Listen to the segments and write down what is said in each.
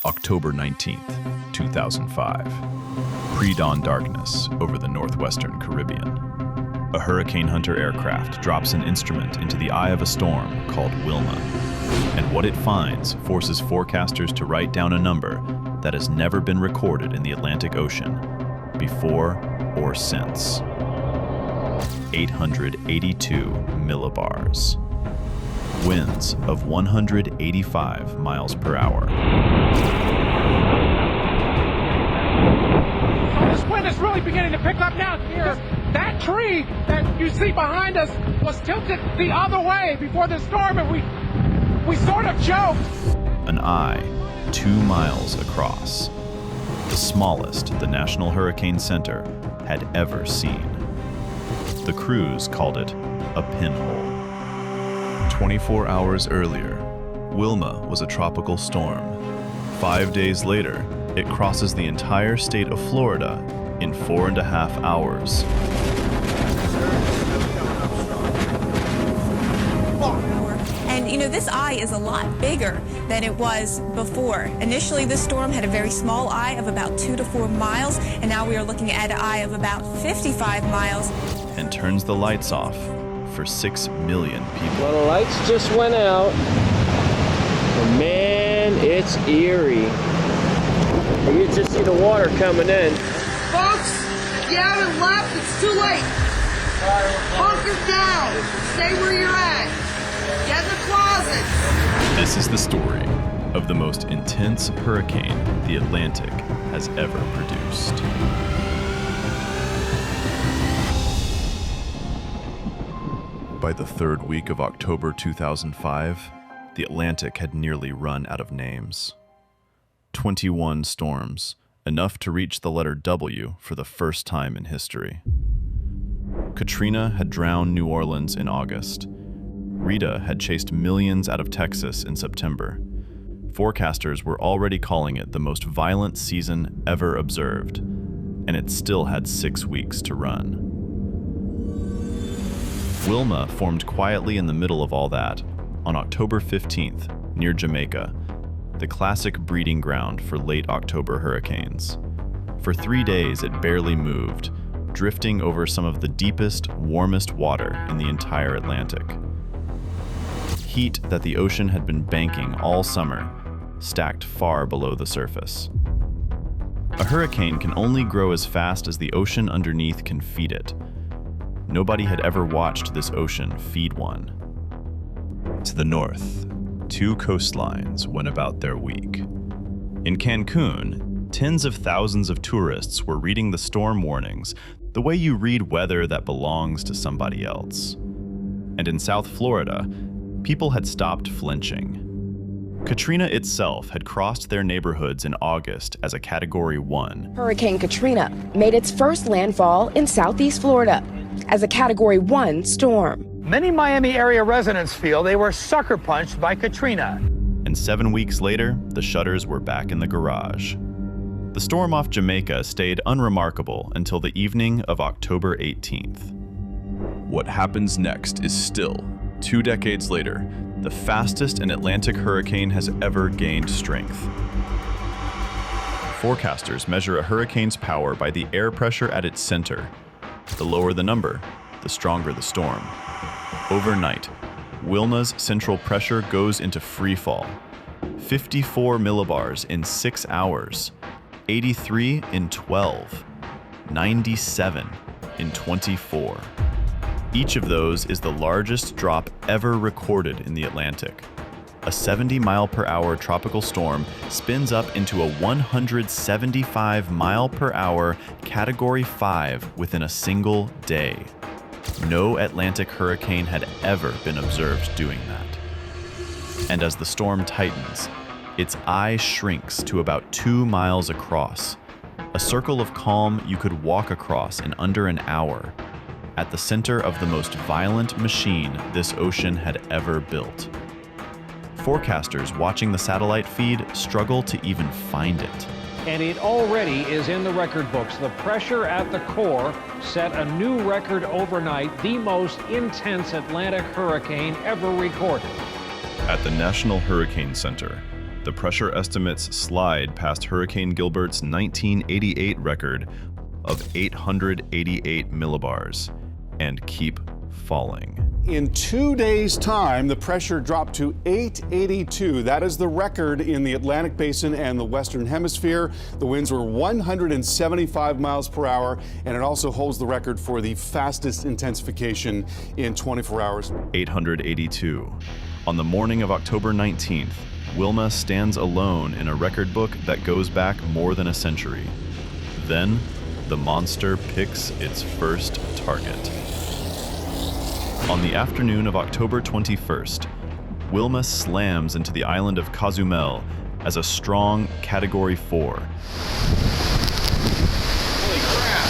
October 19th, 2005. Pre-dawn darkness over the northwestern Caribbean. A hurricane hunter aircraft drops an instrument into the eye of a storm called Wilma, and what it finds forces forecasters to write down a number that has never been recorded in the Atlantic Ocean, before or since. 882 millibars. Winds of 185 miles per hour. This wind is really beginning to pick up now. That tree that you see behind us was tilted the other way before the storm, and we sort of choked. An eye 2 miles across. The smallest the National Hurricane Center had ever seen. The crews called it a pinhole. 24 hours earlier, Wilma was a tropical storm. 5 days later, it crosses the entire state of Florida in 4.5 hours. And you know, this eye is a lot bigger than it was before. Initially, this storm had a very small eye of about 2 to 4 miles, and now we are looking at an eye of about 55 miles. And turns the lights off for 6 million people. Well, the lights just went out. And man, it's eerie. You can just see the water coming in. Folks, if you haven't left, it's too late. Bunker down. Stay where you're at. Get in the closet. This is the story of the most intense hurricane the Atlantic has ever produced. By the third week of October 2005, the Atlantic had nearly run out of names. 21 storms, enough to reach the letter W for the first time in history. Katrina had drowned New Orleans in August. Rita had chased millions out of Texas in September. Forecasters were already calling it the most violent season ever observed, and it still had 6 weeks to run. Wilma formed quietly in the middle of all that on October 15th near Jamaica, the classic breeding ground for late October hurricanes. For 3 days, it barely moved, drifting over some of the deepest, warmest water in the entire Atlantic. Heat that the ocean had been banking all summer, stacked far below the surface. A hurricane can only grow as fast as the ocean underneath can feed it. Nobody had ever watched this ocean feed one. To the north, 2 coastlines went about their week. In Cancun, tens of thousands of tourists were reading the storm warnings the way you read weather that belongs to somebody else. And in South Florida, people had stopped flinching. Katrina itself had crossed their neighborhoods in August as a Category 1. Hurricane Katrina made its first landfall in southeast Florida as a Category 1 storm. Many Miami area residents feel they were sucker punched by Katrina. And 7 weeks later, the shutters were back in the garage. The storm off Jamaica stayed unremarkable until the evening of October 18th. What happens next is still, 2 decades later, the fastest an Atlantic hurricane has ever gained strength. Forecasters measure a hurricane's power by the air pressure at its center. The lower the number, the stronger the storm. Overnight, Wilma's central pressure goes into free fall. 54 millibars in 6 hours, 83 in 12, 97 in 24. Each of those is the largest drop ever recorded in the Atlantic. A 70-mile-per-hour tropical storm spins up into a 175-mile-per-hour Category 5 within a single day. No Atlantic hurricane had ever been observed doing that. And as the storm tightens, its eye shrinks to about 2 miles across, a circle of calm you could walk across in under an hour, at the center of the most violent machine this ocean had ever built. Forecasters watching the satellite feed struggle to even find it. And it already is in the record books. The pressure at the core set a new record overnight, the most intense Atlantic hurricane ever recorded. At the National Hurricane Center, the pressure estimates slide past Hurricane Gilbert's 1988 record of 888 millibars and keep falling. In 2 days' time, the pressure dropped to 882. That is the record in the Atlantic Basin and the Western Hemisphere. The winds were 175 miles per hour, and it also holds the record for the fastest intensification in 24 hours. 882. On the morning of October 19th, Wilma stands alone in a record book that goes back more than a century. Then, the monster picks its first target. On the afternoon of October 21st, Wilma slams into the island of Cozumel as a strong Category 4. Holy crap!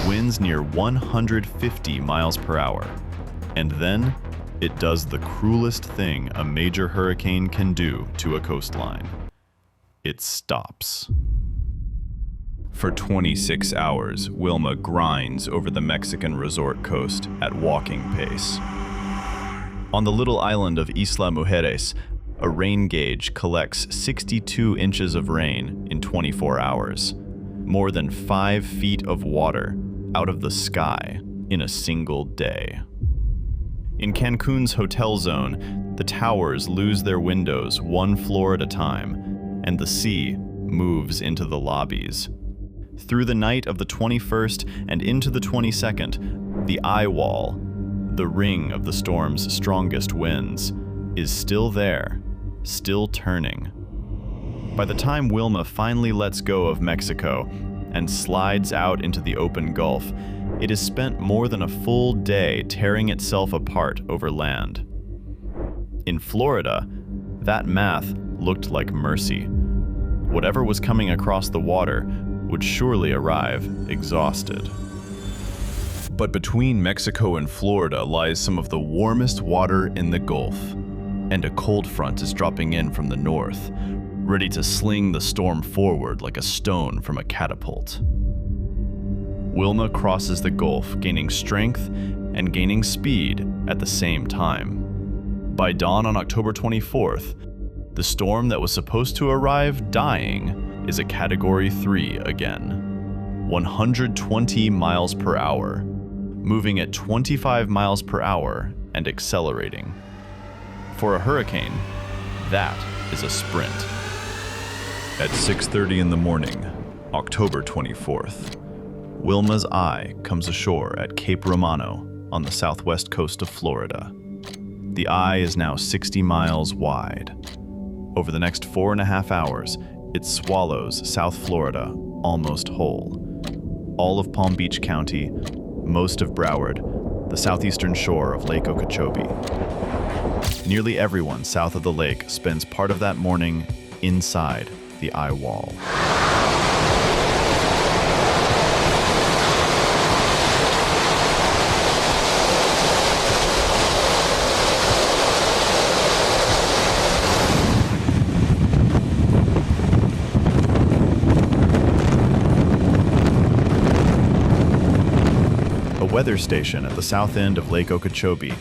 Oh! Winds near 150 miles per hour. And then, it does the cruelest thing a major hurricane can do to a coastline. It stops. For 26 hours, Wilma grinds over the Mexican resort coast at walking pace. On the little island of Isla Mujeres, a rain gauge collects 62 inches of rain in 24 hours, more than 5 feet of water out of the sky in a single day. In Cancun's hotel zone, the towers lose their windows 1 floor at a time, and the sea moves into the lobbies. Through the night of the 21st and into the 22nd, the eye wall, the ring of the storm's strongest winds, is still there, still turning. By the time Wilma finally lets go of Mexico and slides out into the open Gulf, it has spent more than a full day tearing itself apart over land. In Florida, that math looked like mercy. Whatever was coming across the water would surely arrive exhausted. But between Mexico and Florida lies some of the warmest water in the Gulf, and a cold front is dropping in from the north, ready to sling the storm forward like a stone from a catapult. Wilma crosses the Gulf, gaining strength and gaining speed at the same time. By dawn on October 24th, the storm that was supposed to arrive dying is a Category 3 again. 120 miles per hour, moving at 25 miles per hour and accelerating. For a hurricane, that is a sprint. At 6:30 in the morning, October 24th, Wilma's eye comes ashore at Cape Romano on the southwest coast of Florida. The eye is now 60 miles wide. Over the next 4.5 hours, it swallows South Florida almost whole. All of Palm Beach County, most of Broward, the southeastern shore of Lake Okeechobee. Nearly everyone south of the lake spends part of that morning inside the eye wall. A weather station at the south end of Lake Okeechobee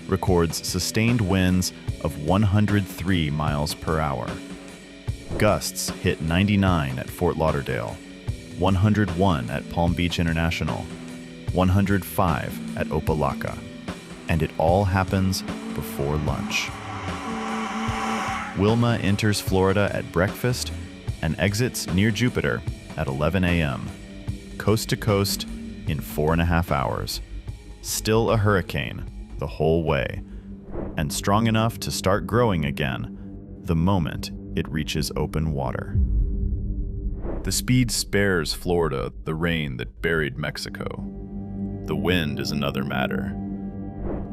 records sustained winds of 103 miles per hour. Gusts hit 99 at Fort Lauderdale, 101 at Palm Beach International, 105 at Opelika, and it all happens before lunch. Wilma enters Florida at breakfast and exits near Jupiter at 11 a.m., coast to coast in 4.5 hours. Still a hurricane the whole way, and strong enough to start growing again the moment it reaches open water. The speed spares Florida the rain that buried Mexico. The wind is another matter.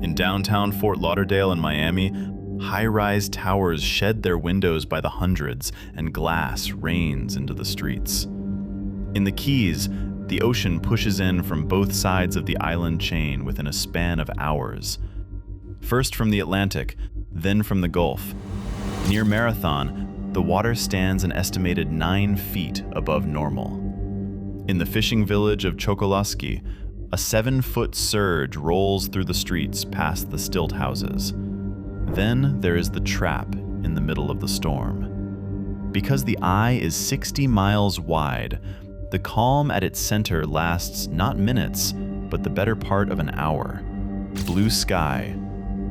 In downtown Fort Lauderdale and Miami, high-rise towers shed their windows by the hundreds and glass rains into the streets. In the Keys, the ocean pushes in from both sides of the island chain within a span of hours. First from the Atlantic, then from the Gulf. Near Marathon, the water stands an estimated 9 feet above normal. In the fishing village of Chokoloskee, A 7-foot surge rolls through the streets past the stilt houses. Then there is the trap in the middle of the storm. Because the eye is 60 miles wide, the calm at its center lasts not minutes, but the better part of an hour. Blue sky,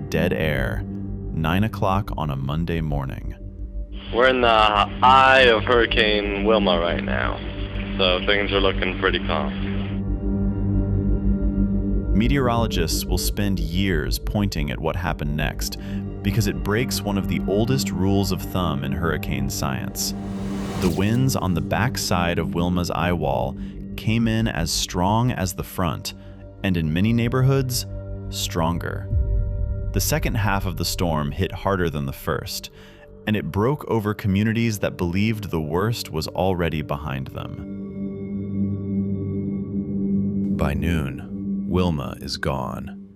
dead air, 9 o'clock on a Monday morning. We're in the eye of Hurricane Wilma right now, so things are looking pretty calm. Meteorologists will spend years pointing at what happened next because it breaks one of the oldest rules of thumb in hurricane science. The winds on the back side of Wilma's eye wall came in as strong as the front, and in many neighborhoods, stronger. The second half of the storm hit harder than the first, and it broke over communities that believed the worst was already behind them. By noon, Wilma is gone,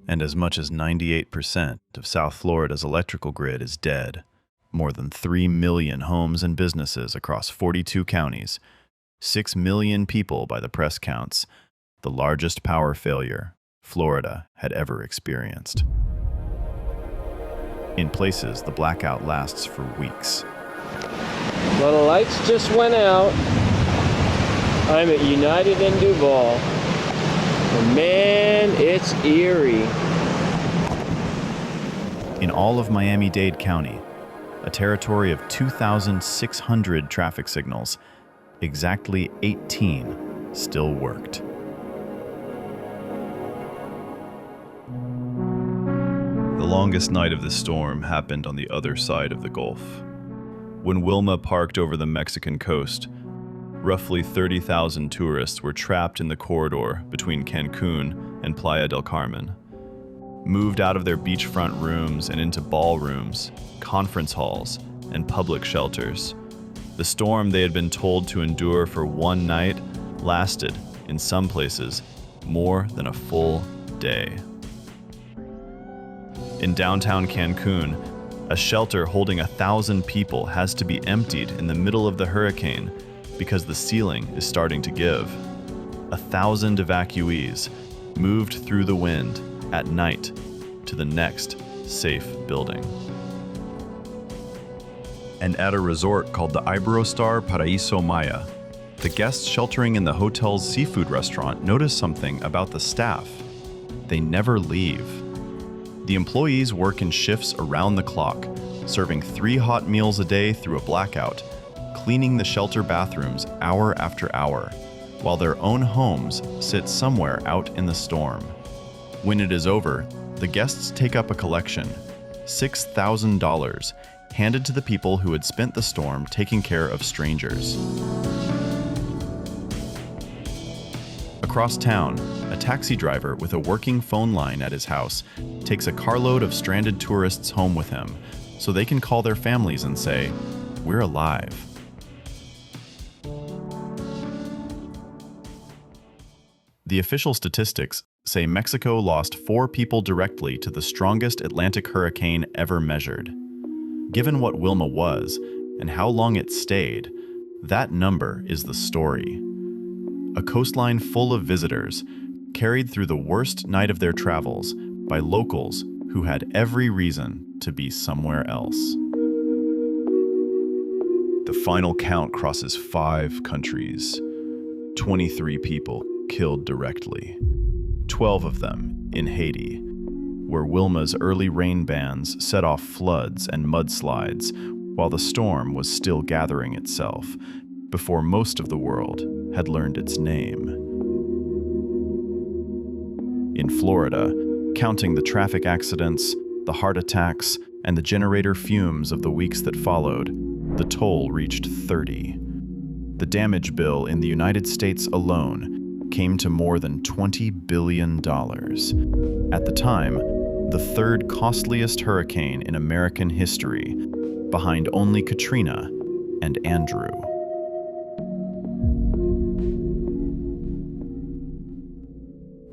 and as much as 98% of South Florida's electrical grid is dead. More than 3 million homes and businesses across 42 counties, 6 million people by the press counts, the largest power failure Florida had ever experienced. In places, the blackout lasts for weeks. Well, the lights just went out. I'm at United in Duval. And man, it's eerie. In all of Miami-Dade County, a territory of 2,600 traffic signals, exactly 18 still worked. The longest night of the storm happened on the other side of the Gulf. When Wilma parked over the Mexican coast, roughly 30,000 tourists were trapped in the corridor between Cancun and Playa del Carmen. Moved out of their beachfront rooms and into ballrooms, conference halls, and public shelters. The storm they had been told to endure for one night lasted, in some places, more than a full day. In downtown Cancun, a shelter holding 1,000 people has to be emptied in the middle of the hurricane because the ceiling is starting to give. 1,000 evacuees moved through the wind at night to the next safe building. And at a resort called the Iberostar Paraíso Maya, the guests sheltering in the hotel's seafood restaurant noticed something about the staff. They never leave. The employees work in shifts around the clock, serving 3 hot meals a day through a blackout, cleaning the shelter bathrooms hour after hour, while their own homes sit somewhere out in the storm. When it is over, the guests take up a collection, $6,000, handed to the people who had spent the storm taking care of strangers. Across town, a taxi driver with a working phone line at his house takes a carload of stranded tourists home with him so they can call their families and say, "We're alive." The official statistics say Mexico lost 4 people directly to the strongest Atlantic hurricane ever measured. Given what Wilma was and how long it stayed, that number is the story. A coastline full of visitors, carried through the worst night of their travels by locals who had every reason to be somewhere else. The final count crosses 5 countries. 23 people killed directly. 12 of them in Haiti, where Wilma's early rain bands set off floods and mudslides while the storm was still gathering itself, before most of the world had learned its name. In Florida, counting the traffic accidents, the heart attacks, and the generator fumes of the weeks that followed, the toll reached 30. The damage bill in the United States alone came to more than $20 billion. At the time, the 3rd costliest hurricane in American history, behind only Katrina and Andrew.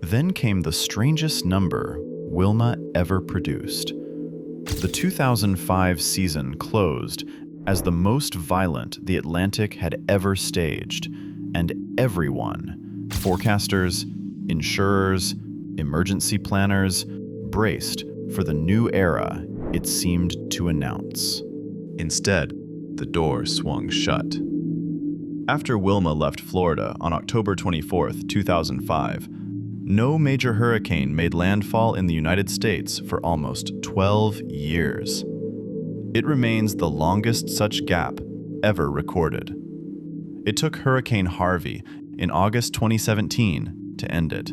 Then came the strangest number Wilma ever produced. The 2005 season closed as the most violent the Atlantic had ever staged, and everyone, forecasters, Insurers, emergency planners, braced for the new era it seemed to announce. Instead, the door swung shut. After Wilma left Florida on October 24, 2005, no major hurricane made landfall in the United States for almost 12 years. It remains the longest such gap ever recorded. It took Hurricane Harvey in August 2017 to end it.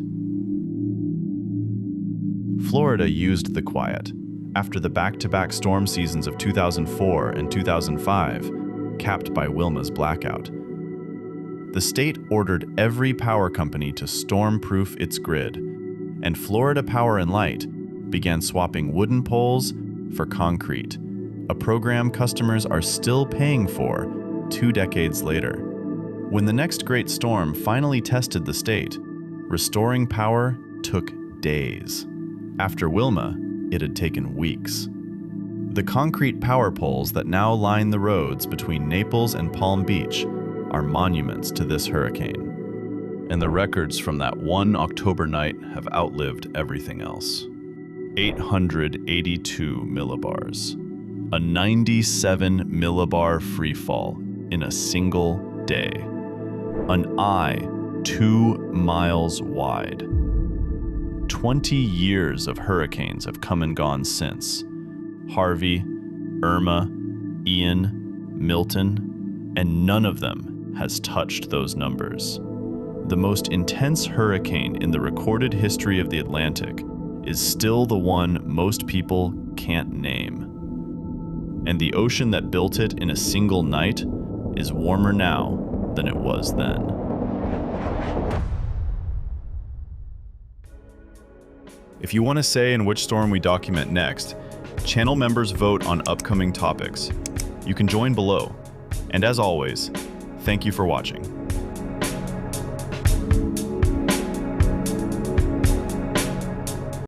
Florida used the quiet after the back-to-back storm seasons of 2004 and 2005, capped by Wilma's blackout. The state ordered every power company to storm-proof its grid, and Florida Power and Light began swapping wooden poles for concrete, a program customers are still paying for 2 decades later. When the next great storm finally tested the state, restoring power took days. After Wilma, it had taken weeks. The concrete power poles that now line the roads between Naples and Palm Beach are monuments to this hurricane. And the records from that one October night have outlived everything else. 882 millibars. A 97 millibar freefall in a single day. An eye 2 miles wide. 20 years of hurricanes have come and gone since. Harvey, Irma, Ian, Milton, and none of them has touched those numbers. The most intense hurricane in the recorded history of the Atlantic is still the one most people can't name. And the ocean that built it in a single night is warmer now than it was then. If you want to say in which storm we document next, channel members vote on upcoming topics. You can join below. And as always, thank you for watching.